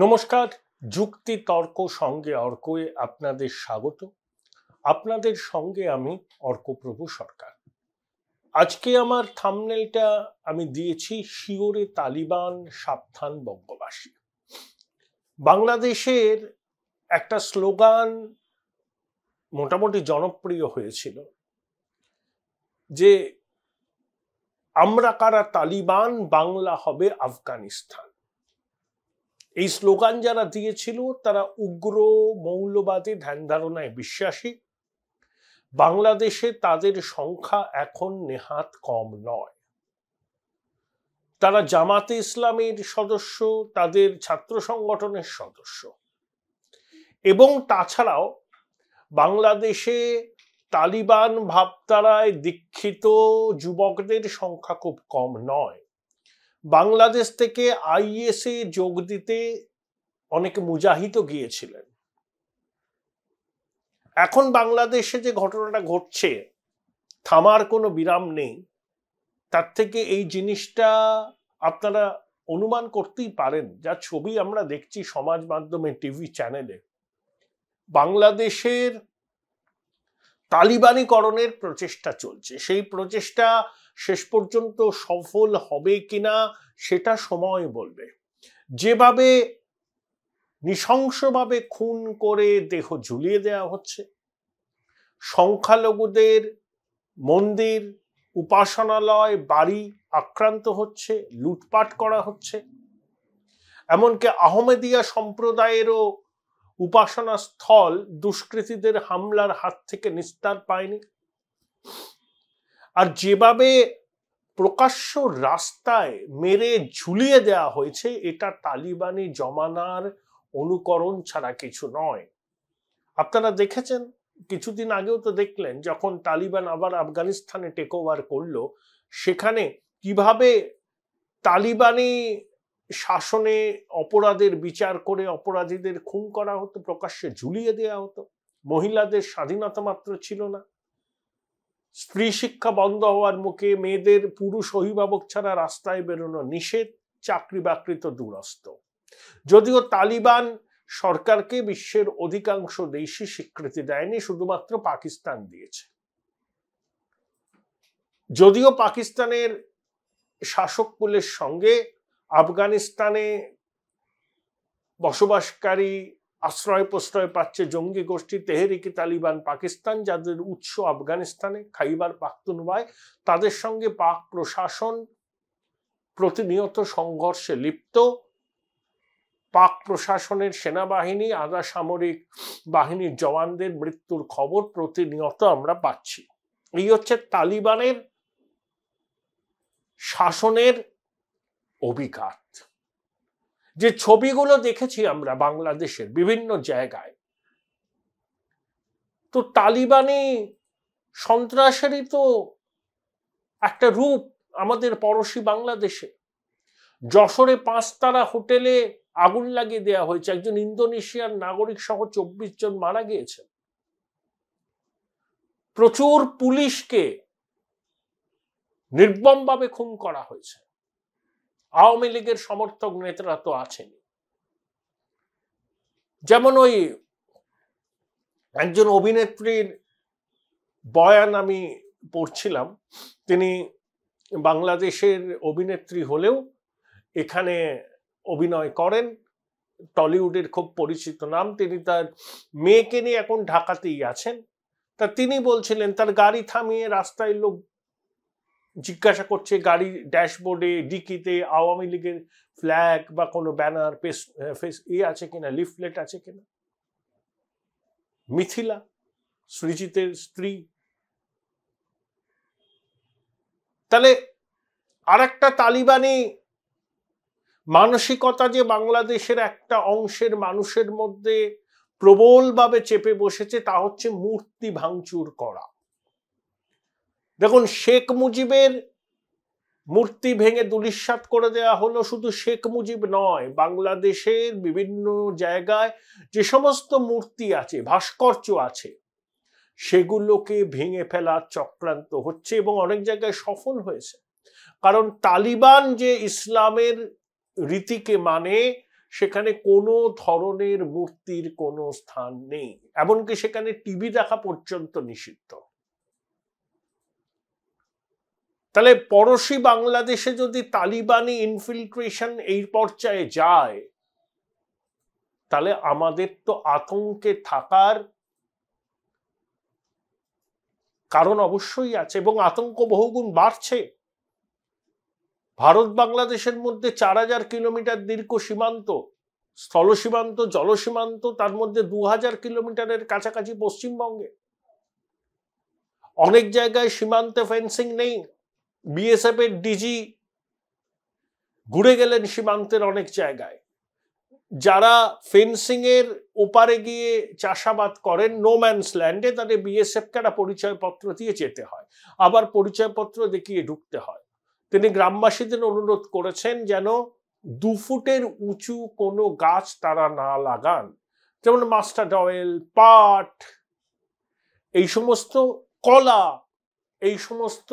নমস্কার। যুক্তি তর্ক সঙ্গে অর্কয়ে আপনাদের স্বাগত। আপনাদের সঙ্গে আমি অর্কপ্রভু সরকার। আজকে আমার থাম্বনেলটা আমি দিয়েছি শিওরে তালিবান সাবধান বঙ্গবাসী। বাংলাদেশের একটা স্লোগান মোটামুটি জনপ্রিয় হয়েছিল যে আমরা কারা তালিবান, বাংলা হবে আফগানিস্তান। এই স্লোগান যারা দিয়েছিল তারা উগ্র মৌলবাদী ধ্যান ধারণায় বিশ্বাসী। বাংলাদেশে তাদের সংখ্যা এখন নেহাত কম নয়। তারা জামাতে ইসলামের সদস্য, তাদের ছাত্র সংগঠনের সদস্য, এবং তাছাড়াও বাংলাদেশে তালিবান ভাবধারায় দীক্ষিত যুবকদের সংখ্যা খুব কম নয়। বাংলাদেশ থেকে আইএসএ যোগ দিতে অনেক মুজাহিদও গিয়েছিলেন। এখন বাংলাদেশে যে ঘটনাটা ঘটছে, থামার কোনো বিরাম নেই। তার থেকে এই জিনিসটা আপনারা অনুমান করতেই পারেন, যা ছবি আমরা দেখছি সমাজ মাধ্যমে, টিভি চ্যানেলে। বাংলাদেশের তালিবানীকরণের প্রচেষ্টা চলছে। সেই প্রচেষ্টা শেষ পর্যন্ত সফল হবে কিনা সেটা সময় বলবে। যেভাবে নৃশংসভাবে খুন করে দেহ ঝুলিয়ে দেওয়া হচ্ছে, সংখ্যালঘুদের মন্দির, উপাসনালয়, বাড়ি আক্রান্ত হচ্ছে, লুটপাট করা হচ্ছে, এমনকি আহমেদিয়া সম্প্রদায়েরও উপাসনা স্থল দুষ্কৃতীদের হামলার হাত থেকে নিস্তার পায়নি। আর যেভাবে প্রকাশ্য রাস্তায় মেরে ঝুলিয়ে দেওয়া হয়েছে, এটা তালিবানি জমানার অনুকরণ ছাড়া কিছু নয়। আপনারা দেখেছেন, কিছুদিন আগেও তো দেখলেন, যখন তালিবান আবার আফগানিস্তানে টেক ওভার করলো, সেখানে কিভাবে তালিবানি শাসনে অপরাধের বিচার করে অপরাধীদের খুন করা হতো, প্রকাশ্যে ঝুলিয়ে দেওয়া হতো। মহিলাদের স্বাধীনতা মাত্র ছিল না। স্ত্রী শিক্ষা বন্ধ হওয়ার মুখে মেয়েদের পুরুষ অভিভাবক ছাড়া রাস্তায় বেরোনো নিষেধ, চাকরি বাকরি তো দূরস্থ। যদিও তালিবান সরকারকে বিশ্বের অধিকাংশ দেশই স্বীকৃতি দেয়নি, শুধুমাত্র পাকিস্তান দিয়েছে। যদিও পাকিস্তানের শাসক কুলের সঙ্গে আফগানিস্তানে বসবাসকারী আশ্রয় প্রশ্রয় পাচ্ছে জঙ্গি গোষ্ঠী তেহরিকে তালিবান পাকিস্তান, যাদের উৎস আফগানিস্তানে, খাইবার পাখতুনখোয়ায়, তাদের সঙ্গে পাক প্রশাসন প্রতিনিয়ত সংঘর্ষে লিপ্ত। পাক প্রশাসনের সেনাবাহিনী, আধা সামরিক বাহিনীর জওয়ানদের মৃত্যুর খবর প্রতিনিয়ত আমরা পাচ্ছি। এই হচ্ছে তালিবানের শাসনের অভিঘাত। যে ছবিগুলো দেখেছি আমরা বাংলাদেশের বিভিন্ন জায়গায়, তো তালিবানি সন্ত্রাসেরই তো একটা রূপ আমাদের পড়শি বাংলাদেশে। যশোরে 5 তারা হোটেলে আগুন লাগিয়ে দেওয়া হয়েছে, একজন ইন্দোনেশিয়ার নাগরিক সহ 24 জন মারা গিয়েছে। প্রচুর পুলিশকে নির্মমভাবে খুন করা হয়েছে। আওয়ামী লীগের সমর্থক নেতারা তো আছেন। যেমন ওই একজন অভিনেত্রীর বয়ান আমি পড়ছিলাম, তিনি বাংলাদেশের অভিনেত্রী হলেও এখানে অভিনয় করেন, টলিউডের খুব পরিচিত নাম। তিনি তার মেয়েকে নিয়ে এখন ঢাকাতেই আছেন। তা তিনি বলছিলেন, তার গাড়ি থামিয়ে রাস্তায় লোক জিজ্ঞাসা করছে, গাড়ি ড্যাশবোর্ডে ডিকিতে আওয়ামী লীগের ফ্ল্যাগ বা কোনো ব্যানার আছে কিনা, লিফলেট আছে কিনা। মিথিলা, সৃজিতের স্ত্রী। তাহলে আর একটা তালিবানি মানসিকতা যে বাংলাদেশের একটা অংশের মানুষের মধ্যে প্রবলভাবে চেপে বসেছে, তা হচ্ছে মূর্তি ভাঙচুর করা। দেখুন, শেখ মুজিবের মূর্তি ভেঙে ধূলিসাৎ করে দেওয়া হলো। শুধু শেখ মুজিব নয়, বাংলাদেশের বিভিন্ন জায়গায় যে সমস্ত মূর্তি আছে, ভাস্কর্য আছে, সেগুলোকে ভেঙে ফেলার চক্রান্ত হচ্ছে এবং অনেক জায়গায় সফল হয়েছে। কারণ তালিবান যে ইসলামের রীতিকে মানে, সেখানে কোনো ধরনের মূর্তির কোনো স্থান নেই, এমনকি সেখানে টিভি দেখা পর্যন্ত নিষিদ্ধ। তাহলে পড়শি বাংলাদেশে যদি তালিবানি ইনফিলট্রেশন এই পর্যায়ে যায়, তাহলে আমাদের তো আতঙ্কে থাকার কারণ অবশ্যই আছে, এবং আতঙ্ক বহুগুণ বাড়ছে। ভারত বাংলাদেশের মধ্যে 4000 কিলোমিটার দীর্ঘ সীমান্ত, স্থল সীমান্ত, জল সীমান্ত, তার মধ্যে 2000 কিলোমিটারের কাছাকাছি পশ্চিমবঙ্গে। অনেক জায়গায় সীমান্তে ফেন্সিং নেই। বিএসএফ এর ডিজি ঘুরে গেলেন সীমান্তের অনেক জায়গায়। যারা ফেন্সিং এর ওপারে গিয়ে চাষাবাদ করেন নো ম্যানস ল্যান্ডে, তাদের বিএসএফ কে একটা পরিচয়পত্র দিয়ে যেতে হয়, আবার পরিচয়পত্র দেখিয়ে ঢুকতে হয়। তিনি গ্রামবাসীদের অনুরোধ করেছেন যেন 2 ফুটের উঁচু কোনো গাছ তারা না লাগান, যেমন মাস্টার্ড অয়েল, পাট, এই সমস্ত, কলা, এই সমস্ত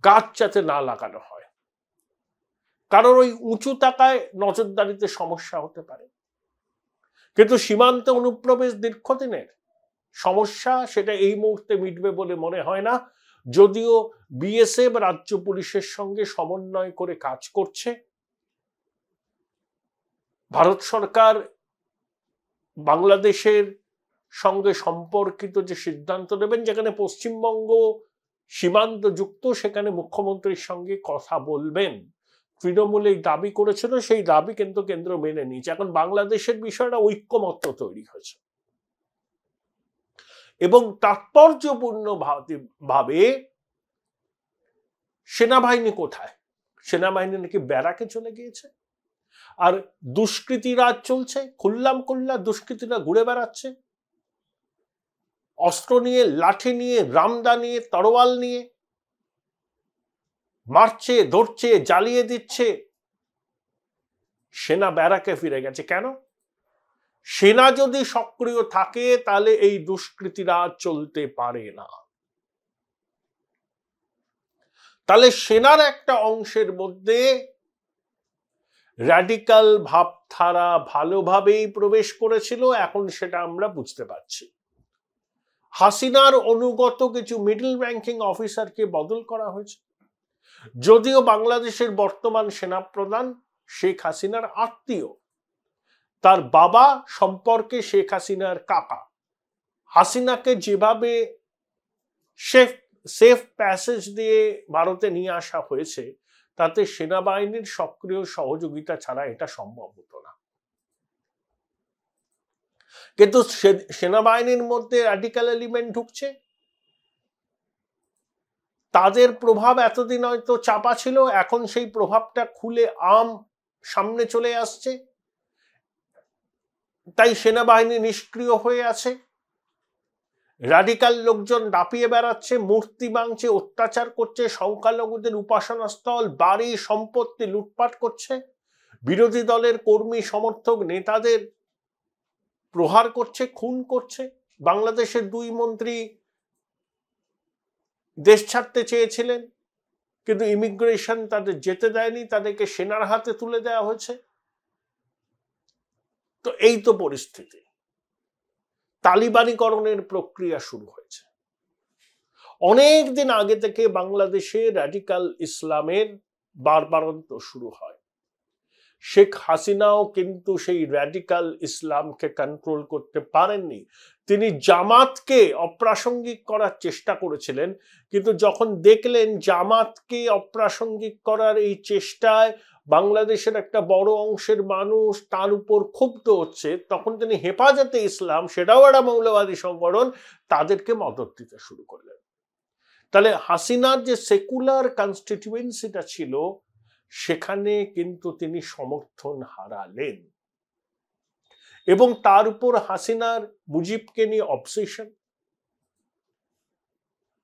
গাছ যাতে না লাগানো হয়, কারণ ওই উঁচু তাকায় নজরদারিতে সমস্যা হতে পারে। কিন্তু সীমান্তে অনুপ্রবেশ দীর্ঘদিনের সমস্যা, সেটা এই মুহূর্তে মিটবে বলে মনে হয় না, যদিও বিএসএফ রাজ্য পুলিশের সঙ্গে সমন্বয় করে কাজ করছে। ভারত সরকার বাংলাদেশের সঙ্গে সম্পর্কিত যে সিদ্ধান্ত নেবেন, যেখানে পশ্চিমবঙ্গ সীমান্ত যুক্ত, সেখানে মুখ্যমন্ত্রীর সঙ্গে কথা বলবেন। তৃণমূল এই দাবি করেছিল, সেই দাবি কিন্তু কেন্দ্র মেনে নিয়েছে। এখন বাংলাদেশের বিষয়টা ঐক্যমত্য তৈরি হয়েছে, এবং তাৎপর্যপূর্ণ ভাবে সেনাবাহিনী কোথায়? সেনাবাহিনী নাকি ব্যারাকে চলে গিয়েছে, আর দুষ্কৃতী রাজ চলছে, খুল্লাম খুল্লা দুষ্কৃতীরা ঘুরে বেড়াচ্ছে অস্ত্র নিয়ে, লাঠি নিয়ে, রামদা নিয়ে, তরোয়াল নিয়ে, মারছে, ধরছে, জ্বালিয়ে দিচ্ছে। সেনা ব্যারাকে ফিরে গেছে। কেন? সেনা যদি সক্রিয় থাকে তাহলে এই দুষ্কৃতীরা চলতে পারে না। তাহলে সেনার একটা অংশের মধ্যে র্যাডিক্যাল ভাবধারা ভালোভাবেই প্রবেশ করেছিল, এখন সেটা আমরা বুঝতে পারছি। হাসিনার অনুগত কিছু মিডল র্যাঙ্কিং অফিসারকে বদল করা হয়েছে, যদিও বাংলাদেশের বর্তমান সেনাপ্রধান শেখ হাসিনার আত্মীয়, তার বাবা সম্পর্কে শেখ হাসিনার কাকা। হাসিনাকে যেভাবে সেফ প্যাসেজ দিয়ে ভারতে নিয়ে আসা হয়েছে, তাতে সেনাবাহিনীর সক্রিয় সহযোগিতা ছাড়া এটা সম্ভব হতো না। কিন্তু সেনাবাহিনীর মধ্যে র্যাডিক্যাল এলিমেন্ট ঢুকছে, তাদের প্রভাব এতদিন হয়তো চাপা ছিল, এখন সেই প্রভাবটা খুলে সামনে চলে আসছে। তাই সেনাবাহিনী নিষ্ক্রিয় হয়ে আছে, র্যাডিক্যাল লোকজন দাপিয়ে বেড়াচ্ছে, মূর্তি ভাঙছে, অত্যাচার করছে, সংখ্যালঘুদের উপাসনা স্থল, বাড়ি, সম্পত্তি লুটপাট করছে, বিরোধী দলের কর্মী, সমর্থক, নেতাদের প্রহার করছে, খুন করছে। বাংলাদেশের 2 মন্ত্রী দেশ ছাড়তে চেয়েছিলেন, কিন্তু ইমিগ্রেশন তাদের যেতে দেয়নি, তাদেরকে সেনার হাতে তুলে দেওয়া হয়েছে। তো এই তো পরিস্থিতি। তালিবানিকরণের প্রক্রিয়া শুরু হয়েছে। অনেক দিন আগে থেকে বাংলাদেশে র্যাডিক্যাল ইসলামের বারবারন্ত শুরু হয়। শেখ হাসিনাও কিন্তু সেই র্যাডিক্যাল ইসলামকে কন্ট্রোল করতে পারেননি। তিনি জামাতকে অপ্রাসঙ্গিক করার চেষ্টা করেছিলেন, কিন্তু যখন দেখলেন জামাতকে অপ্রাসঙ্গিক করার এই চেষ্টায় বাংলাদেশের একটা বড় অংশের মানুষ তার উপর ক্ষুব্ধ হচ্ছে, তখন তিনি হেফাজতে ইসলাম, সেটাও একটা মৌলবাদী সংগঠন, তাদেরকে মদত দিতে শুরু করলেন। তাহলে হাসিনার যে সেকুলার কনস্টিটিউয়েন্সিটা ছিল, সেখানে কিন্তু তিনি সমর্থন হারালেন, এবং তার উপর হাসিনার মুজিবকে নিয়ে অবসেশন।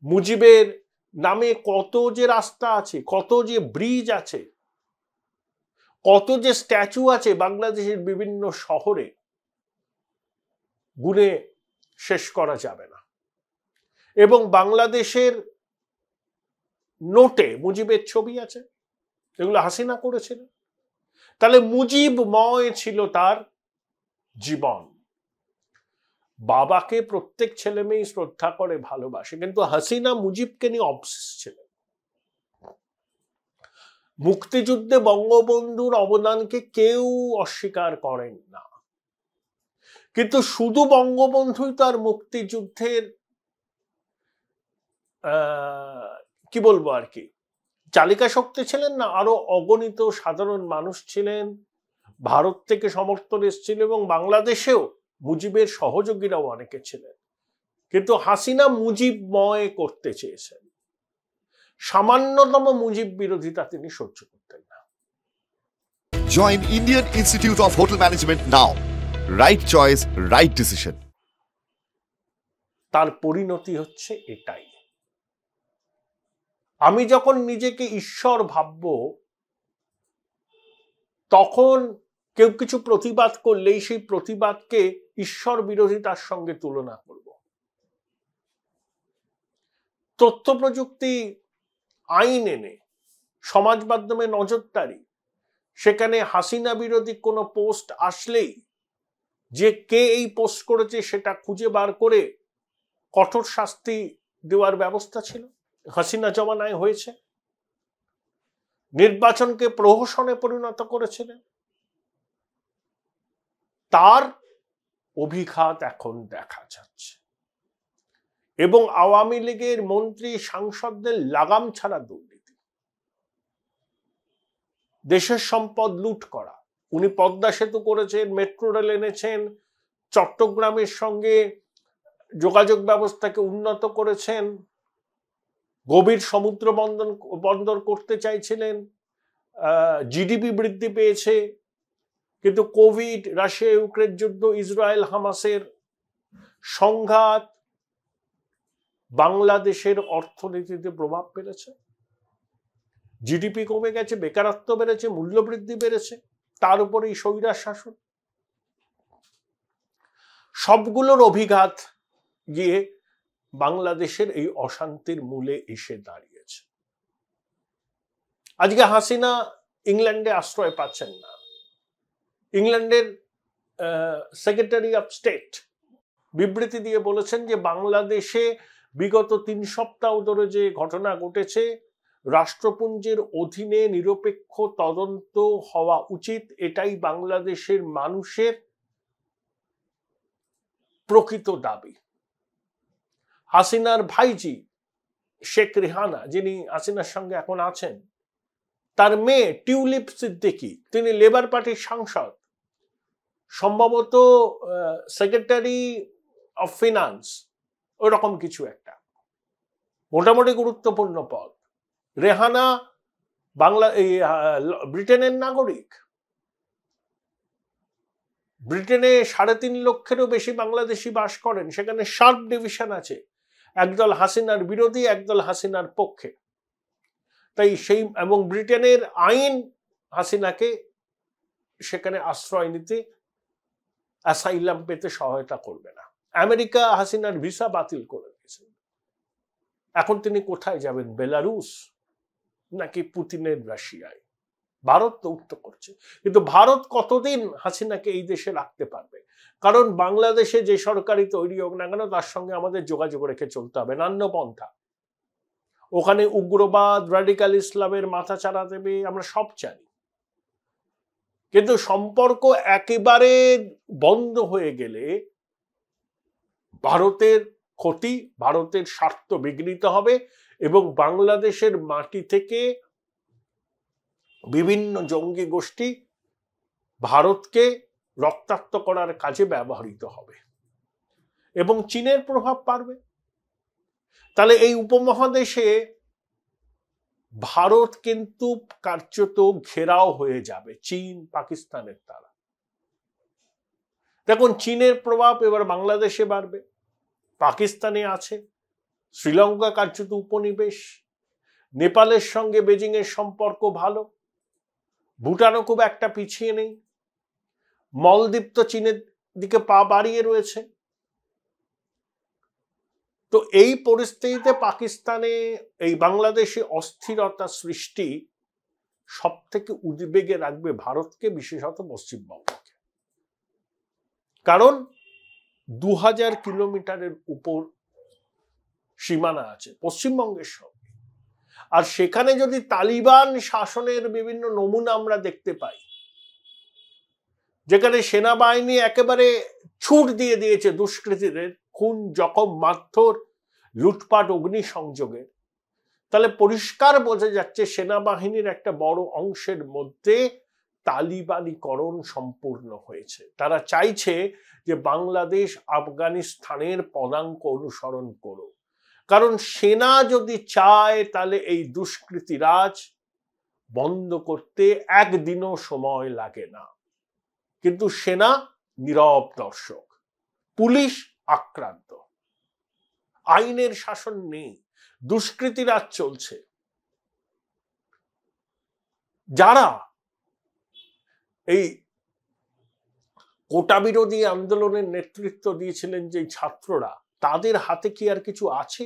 মুজিবের নামে কত যে রাস্তা আছে, কত যে ব্রিজ আছে, কত যে স্ট্যাচু আছে বাংলাদেশের বিভিন্ন শহরে, গুণে শেষ করা যাবে না। এবং বাংলাদেশের নোটে মুজিবের ছবি আছে, এগুলো হাসিনা করেছিলেন। তাহলে মুজিবময় ছিল তার জীবন। বাবাকে প্রত্যেক ছেলে মেয়ে শ্রদ্ধা করে, ভালোবাসে, কিন্তু হাসিনা মুজিবকে নিয়ে অবসেস ছিলেন। মুক্তিযুদ্ধে বঙ্গবন্ধুর অবদানকে কেউ অস্বীকার করেন না, কিন্তু শুধু বঙ্গবন্ধুই তার মুক্তিযুদ্ধের কি বলবো আর কি চালিকা শক্তি ছিলেন না, আরো অগণিত সাধারণ মানুষ ছিলেন, ভারত থেকে সমর্থন এসেছিল এবং বাংলাদেশেও মুজিবের সহযোগীরাও অনেকে ছিলেন। কিন্তু হাসিনা মুজিবময় করতে চেয়েছেন, সামান্যতম মুজিব বিরোধিতা তিনি সহ্য করতেন না। Join Indian Institute of Hotel Management now. Right choice, right decision. তার পরিণতি হচ্ছে এটাই। আমি যখন নিজেকে ঈশ্বর ভাবব, তখন কেউ কিছু প্রতিবাদ করলেই সেই প্রতিবাদকে ঈশ্বর বিরোধিতার সঙ্গে তুলনা করব। তথ্য প্রযুক্তি আইন এনে সমাজ মাধ্যমে নজরদারি, সেখানে হাসিনা বিরোধী কোনো পোস্ট আসলেই যে কে এই পোস্ট করেছে সেটা খুঁজে বার করে কঠোর শাস্তি দেওয়ার ব্যবস্থা ছিল, হাসিনা জমানায় হয়েছে। নির্বাচনকে প্রহসনে পরিণত করেছিলেন। তার অভিঘাত এখন দেখা যাচ্ছে এবং আওয়ামী লীগের মন্ত্রী সাংসদদের লাগাম ছাড়া দুর্নীতি, দেশের সম্পদ লুট করা। উনি পদ্মা সেতু করেছেন, মেট্রো রেল এনেছেন, চট্টগ্রামের সঙ্গে যোগাযোগ ব্যবস্থাকে উন্নত করেছেন, গভীর সমুদ্র বন্দর করতে চাইছিলেন, জিডিপি বৃদ্ধি পেয়েছে। কিন্তু কোভিড, রাশিয়া ইউক্রেন যুদ্ধ, ইসরায়েল হামাসের সংঘাত বাংলাদেশের অর্থনীতিতে প্রভাব ফেলেছে। জিডিপি কমে গেছে, বেকারত্ব বেড়েছে, মূল্যবৃদ্ধি বেড়েছে, তার উপরে স্বৈরাচার শাসন। সবগুলোর অভিঘাত গিয়ে বাংলাদেশের এই অশান্তির মূলে এসে দাঁড়িয়েছে। আজকে হাসিনা ইংল্যান্ডে আশ্রয় পাচ্ছেন না। ইংল্যান্ডের সেক্রেটারি অফ স্টেট বিবৃতি দিয়ে বলেছেন যে বাংলাদেশে বিগত 3 সপ্তাহ ধরে যে ঘটনা ঘটেছে, রাষ্ট্রপুঞ্জের অধীনে নিরপেক্ষ তদন্ত হওয়া উচিত, এটাই বাংলাদেশের মানুষের প্রকৃত দাবি। হাসিনার ভাইজি শেখ রেহানা, যিনি হাসিনার সঙ্গে এখন আছেন, তার মেয়ে টিউলিপ সিদ্দিকী, তিনি লেবার পার্টির সাংসদ, সম্ভবত সেক্রেটারি অফ ফিনান্স, ওরকম কিছু একটা মোটামুটি গুরুত্বপূর্ণ পদ। রেহানা ব্রিটেনের নাগরিক। ব্রিটেনে 3.5 লক্ষেরও বেশি বাংলাদেশি বাস করেন। সেখানে শার্প ডিভিশন আছে, একদল হাসিনার বিরোধী, একদল হাসিনার পক্ষে। তাই সেই এবং ব্রিটেনের আইন হাসিনাকে সেখানে আশ্রয় নিতে, অ্যাসাইলাম পেতে সহায়তা করবে না। আমেরিকা হাসিনার ভিসা বাতিল করে দিয়েছে। এখন তিনি কোথায় যাবেন? বেলারুস নাকি পুতিনের রাশিয়ায়? ভারত তো উঠতে করছে, কিন্তু ভারত কতদিন হাসিনাকে এই দেশে রাখতে পারবে? কারণ বাংলাদেশে যে সরকারি তৈরি হোক না কেন, তার সঙ্গে আমাদের যোগাযোগ রেখে চলতে হবে, নান্য পন্থা। ওখানে উগ্রবাদ, রাডিকাল ইসলামের মাথা চাড়া দেবে, আমরা সব জানি। কিন্তু সম্পর্ক একেবারে বন্ধ হয়ে গেলে ভারতের ক্ষতি, ভারতের স্বার্থ বিঘ্নিত হবে এবং বাংলাদেশের মাটি থেকে বিভিন্ন জঙ্গি গোষ্ঠী ভারতকে রক্তাক্ত করার কাজে ব্যবহৃত হবে এবং চীনের প্রভাব বাড়বে। তাহলে এই উপমহাদেশে ভারত কিন্তু কার্যত ঘেরাও হয়ে যাবে চীন, পাকিস্তানের দ্বারা। দেখুন, চীনের প্রভাব এবার বাংলাদেশে বাড়বে, পাকিস্তানে আছে, শ্রীলঙ্কা কার্যত উপনিবেশ, নেপালের সঙ্গে বেজিং এর সম্পর্ক ভালো, ভুটানও খুব একটা পিছিয়ে নেই, মলদ্বীপ তো চীনের দিকে পা বাড়িয়ে রয়েছে। তো এই পরিস্থিতিতে পাকিস্তানে এই বাংলাদেশে অস্থিরতা সৃষ্টি সব থেকে উদ্বেগে রাখবে ভারতকে, বিশেষত পশ্চিমবঙ্গকে। কারণ 2000 কিলোমিটারের উপর সীমানা আছে পশ্চিমবঙ্গের সঙ্গে, আর সেখানে যদি তালিবান শাসনের বিভিন্ন নমুনা আমরা দেখতে পাই, যেখানে সেনাবাহিনী একেবারে ছুট দিয়ে দিয়েছে দুষ্কৃতীদের খুন, জখম, মারধর, লুটপাট, অগ্নিসংযোগের, তাহলে পরিষ্কার বোঝা যাচ্ছে সেনাবাহিনীর একটা বড় অংশের মধ্যে তালিবানীকরণ সম্পূর্ণ হয়েছে। তারা চাইছে যে বাংলাদেশ আফগানিস্তানের পদাঙ্ক অনুসরণ করো, কারণ সেনা যদি চায় তাহলে এই দুষ্কৃতিরাজ বন্ধ করতে একদিনও সময় লাগে না। কিন্তু সেনা নীরব দর্শক, পুলিশ আক্রান্ত, আইনের শাসন নেই, দুষ্কৃতিরাজ চলছে। যারা এই কোটা বিরোধী আন্দোলনের নেতৃত্ব দিয়েছিলেন যে ছাত্ররা, তাদের হাতে কি আর কিছু আছে?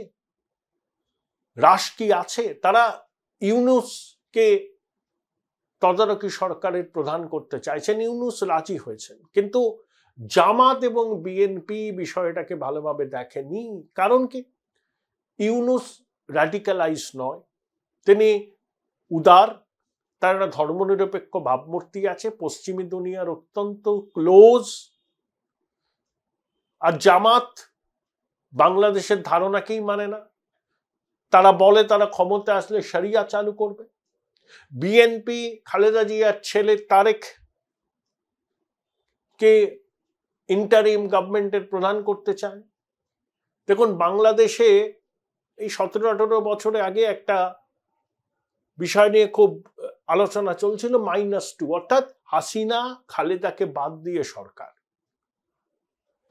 রাশ কি আছে? তারা ইউনূসকে তদারকি সরকারের প্রধান করতে চাইছেন, ইউনূস রাজি হয়েছেন, কিন্তু জামাত এবং বিএনপি বিষয়টাকে ভালোভাবে দেখেনি। কারণ কি? ইউনূস র্যাডিক্যালাইজ নয়, তিনি উদার, তার একটা ধর্মনিরপেক্ষ ভাবমূর্তি আছে, পশ্চিমী দুনিয়ার অত্যন্ত ক্লোজ। আর জামাত বাংলাদেশের ধারণাকেই মানে না, তারা বলে তারা ক্ষমতা আসলে শরিয়া চালু করবে। বিএনপি খালেদা জিয়ার ছেলে তারেক কে ইন্টারিম গভর্নমেন্টের প্রধান করতে চায়। দেখুন, বাংলাদেশে এই 17-18 বছরে আগে একটা বিষয় নিয়ে খুব আলোচনা চলছিল, -2, অর্থাৎ হাসিনা খালেদাকে বাদ দিয়ে সরকার।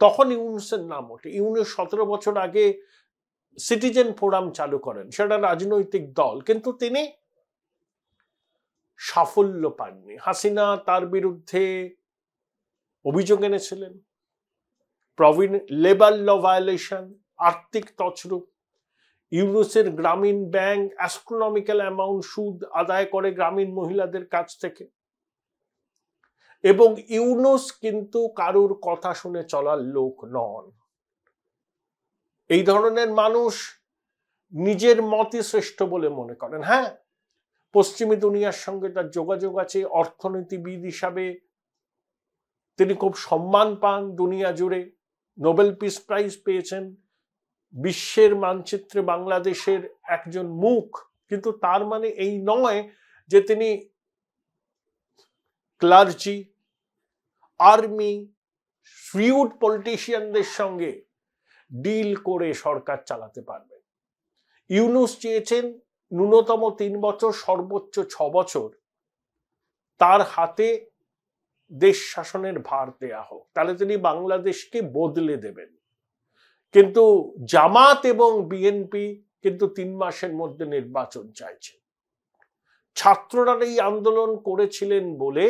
তখন ইউনূসের নাম ওঠে। ইউনূস 17 বছর আগে সিটিজেন ফোরাম চালু করেন, সেটা রাজনৈতিক দল, কিন্তু তিনি সাফল্য পাননি। হাসিনা তার বিরুদ্ধে অভিযোগ এনেছিলেন, প্রবীণ লেবার ল ভায়োলেশন, আর্থিক তছরূপ। ইউনূসের গ্রামীণ ব্যাংক অ্যাস্ট্রোনমিক্যাল অ্যামাউন্ট সুদ আদায় করে গ্রামীণ মহিলাদের কাছ থেকে। এবং ইউনূস কিন্তু কারুর কথা শুনে চলার লোক নন। এই ধরনের মানুষ নিজের মতই শ্রেষ্ঠ বলে মনে করেন। হ্যাঁ, পশ্চিমী দুনিয়ার সঙ্গে তার যোগাযোগ আছে, অর্থনীতিবিদ হিসাবে তিনি খুব সম্মান পান দুনিয়া জুড়ে, নোবেল পিস প্রাইজ পেয়েছেন, বিশ্বের মানচিত্রে বাংলাদেশের একজন মুখ। কিন্তু তার মানে এই নয় যে তিনি ক্লার্জি, আর্মি, শ্রিউড পলিটিশিয়ানদের সঙ্গে ডিল করে সরকার চালাতে পারবেন। ইউনূস চেয়েছেন ন্যূনতম 3 বছর, সর্বোচ্চ 6 বছর তার হাতে দেশ শাসনের ভার দেয়া হোক, তাহলে তিনি বাংলাদেশকে বদলে দেবেন। কিন্তু জামাত এবং বিএনপি কিন্তু 3 মাসের মধ্যে নির্বাচন চাইছে। ছাত্ররা এই আন্দোলন করেছিলেন বলে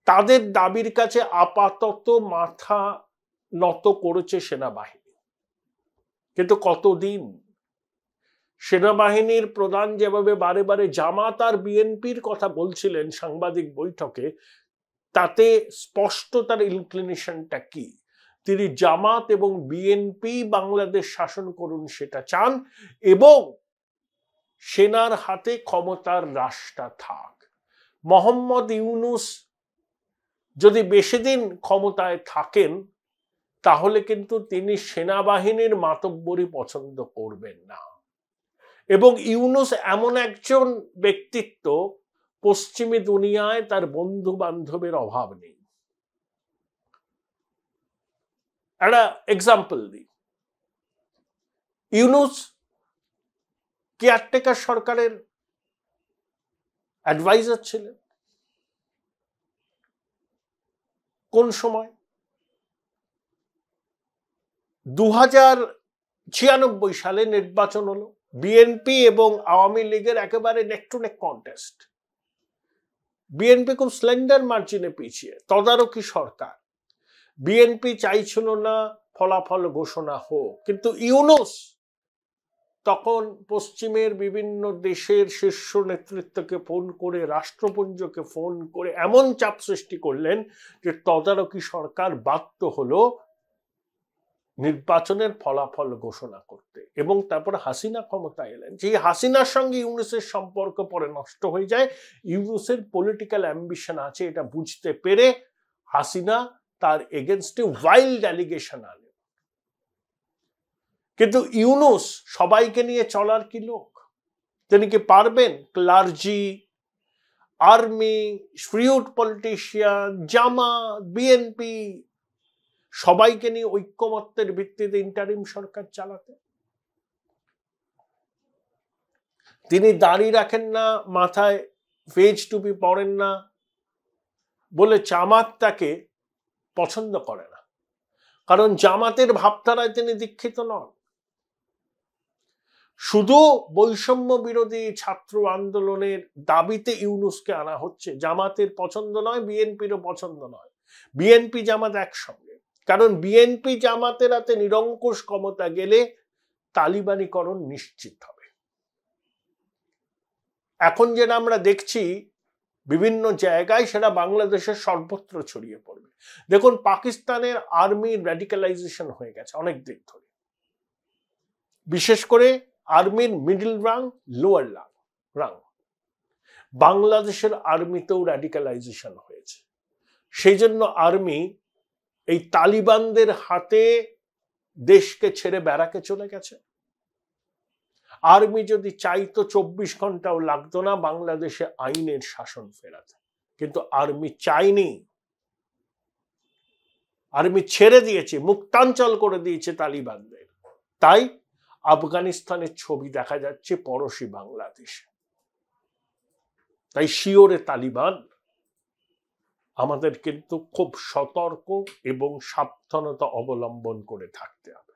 তাদের দাবির কাছে আপাতত মাথা নত করেছে সেনাবাহিনী। কিন্তু কতদিন? সেনাবাহিনীর প্রধান যেভাবে বারে বারে জামাত আর বিএনপির কথা বলছিলেন সাংবাদিক বৈঠকে, তাতে স্পষ্ট তার ইনক্লিনেশনটা কি। তিনি জামাত এবং বিএনপি বাংলাদেশ শাসন করুন সেটা চান, এবং সেনার হাতে ক্ষমতার রাশটা থাক। মোহাম্মদ ইউনূস যদি বেশি দিন ক্ষমতায় থাকেন তাহলে কিন্তু তিনি সেনাবাহিনীর মাতব্বরি পছন্দ করবেন না। এবং ইউনূস এমন একজন ব্যক্তিত্ব, পশ্চিমী দুনিয়ায় তার বন্ধু বান্ধবের অভাব নেই। একটা এক্সাম্পল দিই, ইউনূস কেয়ারটেকার সরকারের অ্যাডভাইজার ছিলেন। কোন সময়? 2096 সালে নির্বাচন হলো, বিএনপি এবং আওয়ামী লীগের একেবারে নেক টু নেক কন্টেস্ট। বিএনপি খুব স্লেন্ডার মার্জিনে পিছিয়ে, তদারকি সরকার। বিএনপি চাইছিল না ফলাফল ঘোষণা হোক, কিন্তু ইউনূস তখন পশ্চিমের বিভিন্ন দেশের শীর্ষ নেতৃত্বকে ফোন করে, রাষ্ট্রপুঞ্জকে ফোন করে এমন চাপ সৃষ্টি করলেন যে তদারকি সরকার বাধ্য হলো নির্বাচনের ফলাফল ঘোষণা করতে, এবং তারপর হাসিনা ক্ষমতায় এলেন। যে হাসিনার সঙ্গে ইউনূসের সম্পর্ক পরে নষ্ট হয়ে যায়, ইউনূসের পলিটিক্যাল অ্যাম্বিশন আছে এটা বুঝতে পেরে হাসিনা তার এগেনস্টে ওয়াইল্ড অ্যালিগেশন আনে। কিন্তু ইউনূস সবাইকে নিয়ে চলার কি লোক? তিনি কি পারবেন ক্লার্জি, আর্মি, শ্রিউট পলিটিশিয়ান, জামাত, বিএনপি সবাইকে নিয়ে ঐক্যমত্যের ভিত্তিতে ইন্টারিম সরকার চালাতে? তিনি দাড়ি রাখেন না, মাথায় ফেজ টুপি পরেন না বলে জামাত তাকে পছন্দ করে না, কারণ জামাতের ভাবধারায় তিনি দীক্ষিত নন। শুধু বৈষম্য বিরোধী ছাত্র আন্দোলনের দাবিতে ইউনূসকে আনা হচ্ছে, জামাতের পছন্দ নয়, বিএনপিরও পছন্দ নয়। বিএনপি জামাত একসঙ্গে, কারণ বিএনপি জামাতের হাতে নিরঙ্কুশ ক্ষমতা গেলে তালিবানিকরণ নিশ্চিত হবে। এখন যেটা আমরা দেখছি বিভিন্ন জায়গায়, সেটা বাংলাদেশের সর্বত্র ছড়িয়ে পড়বে। দেখুন, পাকিস্তানের আর্মি র্যাডিক্যালাইজেশন হয়ে গেছে অনেক দিন ধরে, বিশেষ করে আর্মির মিডল রাং, লোয়ার রাং। বাংলাদেশের আর্মিতেও র্যাডিক্যালাইজেশন হয়েছে। সেই জন্য আর্মি এই তালিবানদের হাতে দেশকে ছেড়ে ব্যারাকে চলে গেছে। আর্মি যদি চাইতো 24 ঘন্টাও লাগতো না বাংলাদেশে আইনের শাসন ফেরাতে, কিন্তু আর্মি চায়নি। আর্মি ছেড়ে দিয়েছে, মুক্তাঞ্চল করে দিয়েছে তালিবানদের। তাই আফগানিস্তানের ছবি দেখা যাচ্ছে পড়োশী বাংলাদেশে। তাই শিওরে তালিবান। আমাদের কিন্তু খুব সতর্ক এবং সাবধানতা অবলম্বন করে থাকতে হবে।